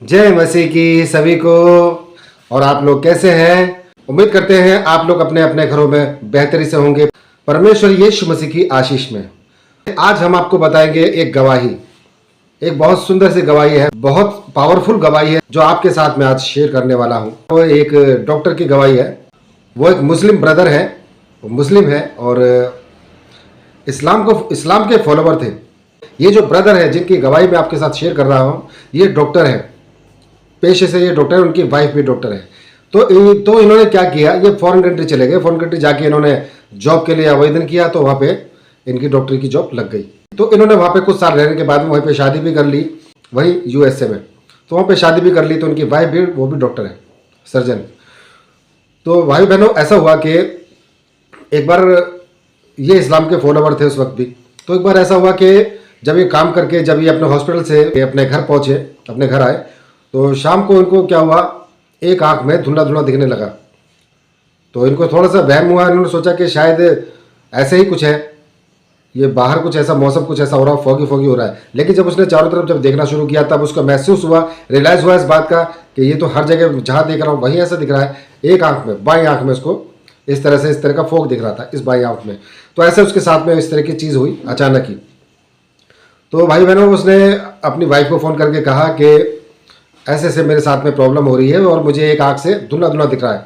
जय मसीह की सभी को। और आप लोग कैसे हैं? उम्मीद करते हैं आप लोग अपने अपने घरों में बेहतरी से होंगे, परमेश्वर यीशु मसीह की आशीष में। आज हम आपको बताएंगे एक गवाही, एक बहुत सुंदर सी गवाही है, बहुत पावरफुल गवाही है जो आपके साथ में आज शेयर करने वाला हूं। वो एक डॉक्टर की गवाही है। वो एक मुस्लिम ब्रदर है, वो मुस्लिम है और इस्लाम के फॉलोवर थे। ये जो ब्रदर है जिनकी गवाही मैं आपके साथ शेयर कर रहा हूं, ये डॉक्टर है, पेशे से ये डॉक्टर है, उनकी वाइफ भी डॉक्टर है। तो इन्होंने क्या किया, ये फॉरेन कंट्री चले गए। फॉरेन कंट्री जाके इन्होंने जॉब के लिए आवेदन किया, तो वहाँ पे इनकी डॉक्टरी की जॉब लग गई। तो इन्होंने वहाँ पे कुछ साल रहने के बाद में वहीं पे शादी भी कर ली, वहीं यूएसए में। तो वहाँ पे शादी भी कर ली। तो उनकी वाइफ भी, वो भी डॉक्टर है, सर्जन। तो भाई बहनों, ऐसा हुआ कि एक बार, ये इस्लाम के फॉलोवर थे उस वक्त भी। तो एक बार ऐसा हुआ कि जब ये काम करके, जब ये अपने हॉस्पिटल से अपने घर पहुँचे, अपने घर आए, तो शाम को इनको क्या हुआ, एक आंख में धुंधला धुंधला दिखने लगा। तो इनको थोड़ा सा वहम हुआ। इन्होंने सोचा कि शायद ऐसे ही कुछ है, ये बाहर कुछ ऐसा मौसम कुछ ऐसा हो रहा, फॉगी फॉगी हो रहा है। लेकिन जब उसने चारों तरफ जब देखना शुरू किया, तब उसको महसूस हुआ, रियलाइज हुआ इस बात का कि ये तो हर जगह जहाँ देख रहा हूँ वहीं ऐसा दिख रहा है। एक आंख में, बाईं आंख में उसको इस तरह का फोग दिख रहा था, इस बाईं आंख में। तो ऐसे उसके साथ में इस तरह की चीज़ हुई अचानक ही। तो भाई बहनों, उसने अपनी वाइफ को फ़ोन करके कहा कि ऐसे ऐसे मेरे साथ में प्रॉब्लम हो रही है और मुझे एक आंख से धुंधला धुंधला दिख रहा है,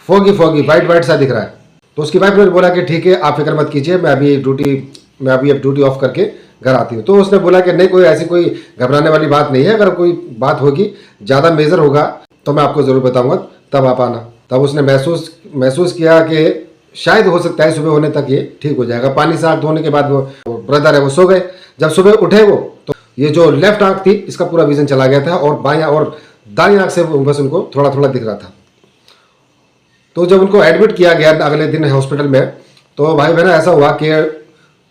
फोगी फोगी वाइट वाइट सा दिख रहा है। तो उसकी वाइफ ने बोला कि ठीक है, आप फिक्र मत कीजिए, मैं अभी अब ड्यूटी ऑफ करके घर आती हूँ। तो उसने बोला कि नहीं, कोई घबराने वाली बात नहीं है, अगर कोई बात होगी, ज़्यादा मेजर होगा तो मैं आपको ज़रूर बताऊँगा, तब आप आना। तब उसने महसूस किया कि शायद हो सकता है सुबह होने तक ये ठीक हो जाएगा। पानी से आँख धोने के बाद वो ब्रदर है वो सो गए। जब सुबह उठे वो, तो ये जो लेफ्ट आंख थी इसका पूरा विजन चला गया था, और बाएं और दाईं आंख से बस उनको थोड़ा थोड़ा दिख रहा था। तो जब उनको एडमिट किया गया अगले दिन हॉस्पिटल में, तो भाई बहन ऐसा हुआ कि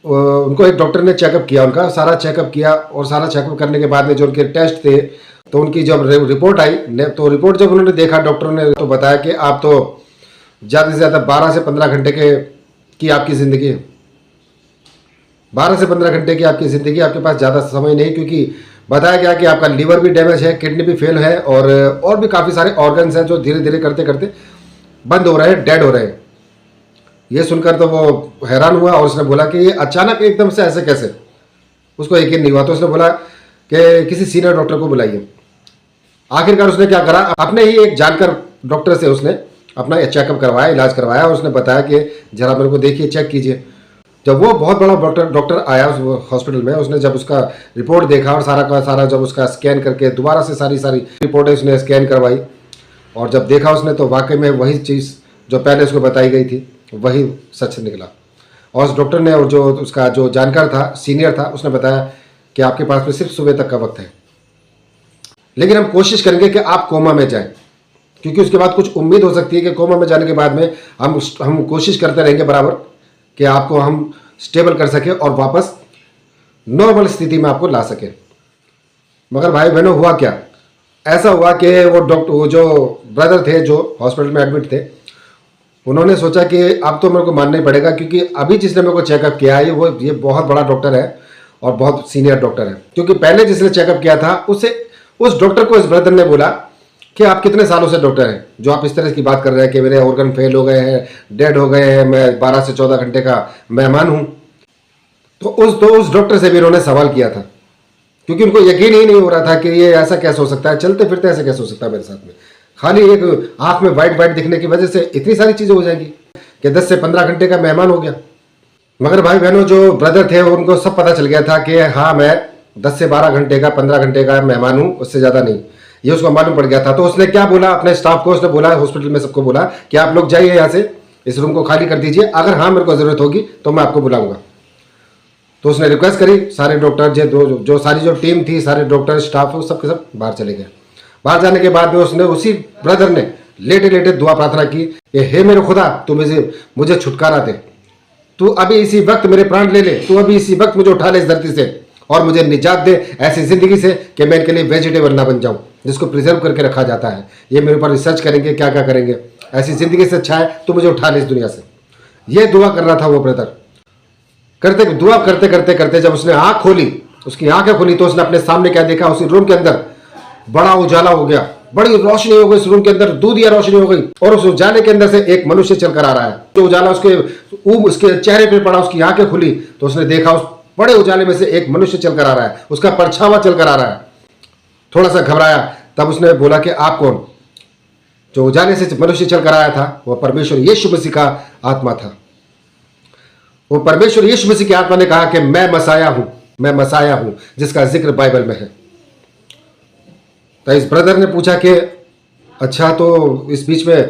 उनको एक डॉक्टर ने चेकअप किया, उनका सारा चेकअप किया, और सारा चेकअप करने के बाद में जो उनके टेस्ट थे, तो उनकी जब रिपोर्ट आई, तो रिपोर्ट जब उन्होंने देखा डॉक्टरों ने, तो बताया कि आप तो ज़्यादा से ज़्यादा 12 से 15 घंटे की आपकी ज़िंदगी है। 12 से 15 घंटे की आपकी ज़िंदगी, आपके पास ज़्यादा समय नहीं, क्योंकि बताया गया कि आपका लीवर भी डैमेज है, किडनी भी फेल है, और भी काफ़ी सारे ऑर्गन्स हैं जो धीरे धीरे करते करते बंद हो रहे हैं, डेड हो रहे हैं। ये सुनकर तो वो हैरान हुआ, और उसने बोला कि ये अचानक एकदम से ऐसे कैसे, उसको यकीन नहीं हुआ। तो उसने बोला कि किसी सीनियर डॉक्टर को बुलाइए। आखिरकार उसने क्या करा, अपने ही एक जानकार डॉक्टर से उसने अपना चेकअप करवाया, इलाज करवाया, और उसने बताया कि जरा मेरे को देखिए, चेक कीजिए। जब वो बहुत बड़ा डॉक्टर आया उस हॉस्पिटल में, उसने जब उसका रिपोर्ट देखा और सारा का सारा जब उसका स्कैन करके दोबारा से सारी रिपोर्टें उसने स्कैन करवाई, और जब देखा उसने, तो वाकई में वही चीज़ जो पहले उसको बताई गई थी वही सच निकला। और उस डॉक्टर ने, और जो उसका जो जानकार था, सीनियर था, उसने बताया कि आपके पास में सिर्फ सुबह तक का वक्त है, लेकिन हम कोशिश करेंगे कि आप कोमा में जाएं, क्योंकि उसके बाद कुछ उम्मीद हो सकती है कि कोमा में जाने के बाद में हम कोशिश करते रहेंगे बराबर कि आपको हम स्टेबल कर सके और वापस नॉर्मल स्थिति में आपको ला सके। मगर भाई बहनों, हुआ क्या, ऐसा हुआ कि वो जो ब्रदर थे जो हॉस्पिटल में एडमिट थे, उन्होंने सोचा कि अब तो मेरे को मानना ही पड़ेगा, क्योंकि अभी जिसने मेरे को चेकअप किया है ये बहुत बड़ा डॉक्टर है और बहुत सीनियर डॉक्टर है। क्योंकि पहले जिसने चेकअप किया था उस डॉक्टर को इस ब्रदर ने बोला कि आप कितने सालों से डॉक्टर हैं, जो आप इस तरह की बात कर रहे हैं कि मेरे ऑर्गन फेल हो गए हैं, डेड हो गए हैं, मैं 12 से 14 घंटे का मेहमान हूं। तो उस डॉक्टर से भी इन्होंने सवाल किया था, क्योंकि उनको यकीन ही नहीं हो रहा था कि ये ऐसा कैसे हो सकता है, चलते फिरते ऐसे कैसे हो सकता है मेरे साथ में, खाली एक आंख में वाइट वाइट दिखने की वजह से इतनी सारी चीज़ें हो जाएंगी कि 10 से 15 घंटे का मेहमान हो गया। मगर भाई बहनों, जो ब्रदर थे उनको सब पता चल गया था कि हाँ, मैं 10 से 12 घंटे का, 15 घंटे का मेहमान हूँ, उससे ज़्यादा नहीं, ये उसको मालूम पड़ गया था। तो उसने क्या बोला अपने स्टाफ को, उसने बोला हॉस्पिटल में सबको बोला कि आप लोग जाइए यहाँ से, इस रूम को खाली कर दीजिए, अगर हाँ मेरे को ज़रूरत होगी तो मैं आपको बुलाऊंगा। तो उसने रिक्वेस्ट करी, सारे डॉक्टर जो सारी जो टीम थी, सारे डॉक्टर स्टाफ वो सब के सब बाहर चले गए। बाहर जाने के बाद में उसने, उसी ब्रदर ने लेटे लेटे दुआ प्रार्थना की कि हे मेरे खुदा, तू मुझे छुटकारा दे, तू अभी इसी वक्त मेरे प्राण ले ले, तू अभी इसी वक्त मुझे उठा ले इस धरती से, और मुझे निजात दे ऐसी जिंदगी से कि मैं इनके लिए वेजिटेबल ना बन जाऊं, जिसको प्रिजर्व करके रखा जाता है। ये मेरे ऊपर रिसर्च करेंगे, क्या क्या करेंगे, ऐसी जिंदगी से अच्छा है तो मुझे उठा ले इस दुनिया से। ये दुआ कर रहा था वो ब्रदर। दुआ करते करते करते जब उसने आंख खोली, उसकी आंखें खोली, तो उसने अपने सामने क्या देखा, उसी रूम के अंदर बड़ा उजाला हो गया, बड़ी रोशनी हो गई इस रूम के अंदर, दूधिया रोशनी हो गई। और उस उजाले के अंदर से एक मनुष्य चलकर आ रहा है। जो उजाला उसके चेहरे पे पड़ा, उसकी आंखें खुली तो उसने देखा उस बड़े उजाले में से एक मनुष्य चलकर आ रहा है, उसका परछावा चलकर आ रहा है। थोड़ा सा घबराया, तब उसने बोला कि आप कौन? जो उजाले से मनुष्य चलकर आया था वह परमेश्वर यीशु मसीह का आत्मा था। वो परमेश्वर यीशु मसीह की आत्मा ने कहा कि मैं मसाया हूं, मैं मसाया हूं, जिसका जिक्र बाइबल में है। तो इस ब्रदर ने पूछा कि अच्छा, तो इस बीच में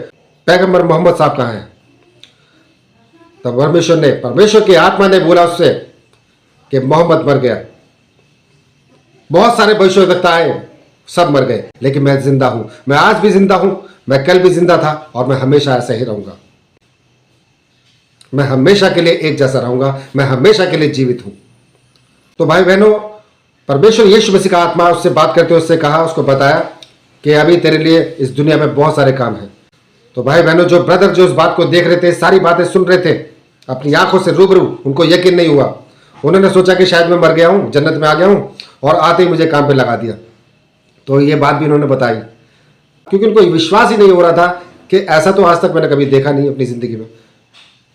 पैगंबर मोहम्मद साहब कहाँ हैं? तब परमेश्वर की आत्मा ने बोला उससे कि मोहम्मद मर गया। बहुत सारे भविष्यवक्ता आए, सब मर गए, लेकिन मैं जिंदा हूं। मैं आज भी जिंदा हूं, मैं कल भी जिंदा था और मैं हमेशा ऐसा ही रहूंगा। मैं हमेशा के लिए एक जैसा रहूंगा, मैं हमेशा के लिए जीवित हूं। तो भाई बहनों, परमेश्वर यीशु मसीह का आत्मा उससे बात करते हुए उससे कहा, उसको बताया कि अभी तेरे लिए इस दुनिया में बहुत सारे काम हैं। तो भाई बहनों, जो ब्रदर जो उस बात को देख रहे थे, सारी बातें सुन रहे थे अपनी आंखों से रूबरू, उनको यकीन नहीं हुआ। उन्होंने सोचा कि शायद मैं मर गया हूं, जन्नत में आ गया हूं और आते ही मुझे काम पे लगा दिया। तो ये बात भी उन्होंने बताई, क्योंकि उनको विश्वास ही नहीं हो रहा था कि ऐसा तो आज तक मैंने कभी देखा नहीं अपनी जिंदगी में,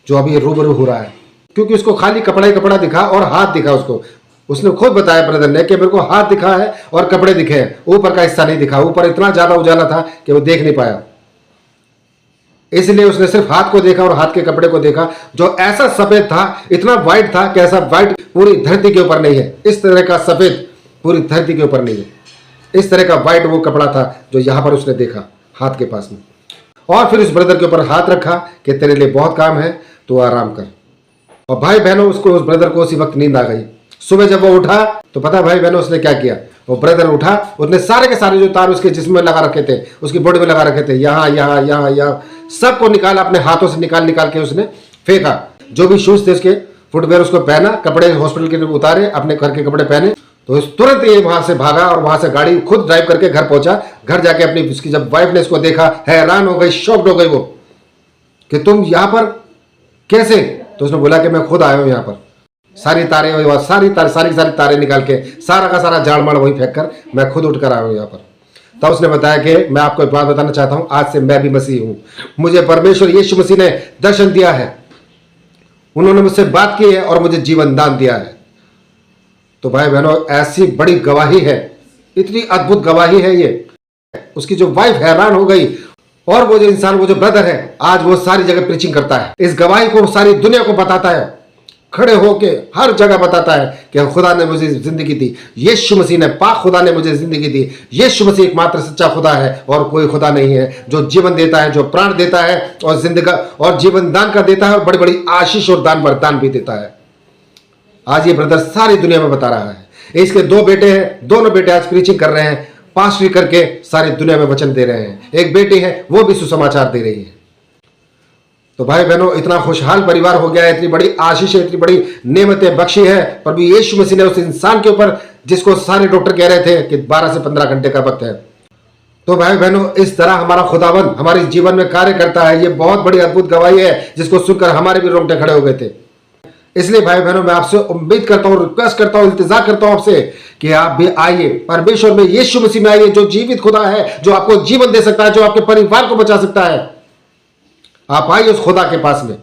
जो अभी रूबरू हो रहा है। क्योंकि उसको खाली कपड़ा ही कपड़ा दिखा और हाथ दिखा उसको। उसने खुद बताया ब्रदर ने कि मेरे को हाथ दिखा है और कपड़े दिखे हैं, ऊपर का हिस्सा नहीं दिखा। ऊपर इतना ज्यादा उजाला था कि वो देख नहीं पाया, इसलिए उसने सिर्फ हाथ को देखा और हाथ के कपड़े को देखा, जो ऐसा सफेद था, इतना व्हाइट था कि ऐसा व्हाइट पूरी धरती के ऊपर नहीं है। इस तरह का सफेद पूरी धरती के ऊपर नहीं है। इस तरह का व्हाइट वो कपड़ा था जो यहां पर उसने देखा हाथ के पास में। और फिर उस ब्रदर के ऊपर हाथ रखा कि तेरे लिए बहुत काम है, तो आराम कर। और भाई बहनों, उसको उस ब्रदर को उसी वक्त नींद आ गई। सुबह जब वो उठा तो पता है भाई बहनों उसने क्या किया? वो ब्रदर उठा, उसने सारे के सारे जो तार उसके जिस्म में लगा रखे थे, उसकी बॉडी में लगा रखे थे, यहाँ यहाँ यहाँ यहाँ सबको निकाला, अपने हाथों से निकाल निकाल के उसने फेंका। जो भी शूज थे उसके, फुटवेयर उसको पहना, कपड़े हॉस्पिटल के उतारे, अपने घर के कपड़े पहने। तो तुरंत ये वहां से भागा और वहां से गाड़ी खुद ड्राइव करके घर पहुंचा। घर जाके अपनी उसकी जब वाइफ ने इसको देखा, हैरान हो गई, शॉक्ड हो गई वो कि तुम यहाँ पर कैसे? तो उसने बोला कि मैं खुद आया हूं यहाँ पर, सारी सारी तारे निकाल के, सारा का सारा झाड़माड़ वही फेंक कर मैं खुद उठकर आया हूं यहाँ पर। तब उसने बताया कि मैं आपको एक बात बताना चाहता हूं, आज से मैं भी मसीह हूं। मुझे परमेश्वर यीशु मसीह ने दर्शन दिया है, उन्होंने मुझसे बात की है और मुझे जीवन दान दिया है। तो भाई बहनों, ऐसी बड़ी गवाही है, इतनी अद्भुत गवाही है ये। उसकी जो वाइफ हैरान हो गई, और वो जो इंसान, वो जो ब्रदर है, आज वो सारी जगह प्रीचिंग करता है, इस गवाही को सारी दुनिया को बताता है, खड़े होके हर जगह बताता है कि खुदा ने मुझे जिंदगी दी, यीशु मसीह ने, पाक खुदा ने मुझे जिंदगी दी। यीशु मसीह एकमात्र सच्चा खुदा है और कोई खुदा नहीं है, जो जीवन देता है, जो प्राण देता है और जिंदगी और जीवन दान कर देता है और बड़ी बड़ी आशीष और दान वरदान भी देता है। आज ये ब्रदर सारी दुनिया में बता रहा है। इसके दो बेटे हैं, दोनों बेटे आज प्रीचिंग कर रहे हैं, पास्टरी करके सारी दुनिया में वचन दे रहे हैं। एक बेटी है, वो भी सुसमाचार दे रही है। तो भाई बहनों, इतना खुशहाल परिवार हो गया है, इतनी बड़ी आशीष है, इतनी बड़ी नेमतें बख्शी है प्रभु यीशु मसीह ने उस इंसान के ऊपर, जिसको सारे डॉक्टर कह रहे थे कि 12 से 15 घंटे का वक्त है। तो भाई बहनों, इस तरह हमारा खुदावंद हमारे जीवन में कार्य करता है। ये बहुत बड़ी अद्भुत गवाही है, जिसको सुनकर हमारे भी रोंगटे खड़े हो गए थे। इसलिए भाई बहनों, मैं आपसे उम्मीद करता हूं, रिक्वेस्ट करता हूं, इंतजार करता हूं आपसे कि आप भी आइए, परमेश्वर में, यीशु मसीह में आइए, जो जीवित खुदा है, जो आपको जीवन दे सकता है, जो आपके परिवार को बचा सकता है। आप आइए उस खुदा के पास में।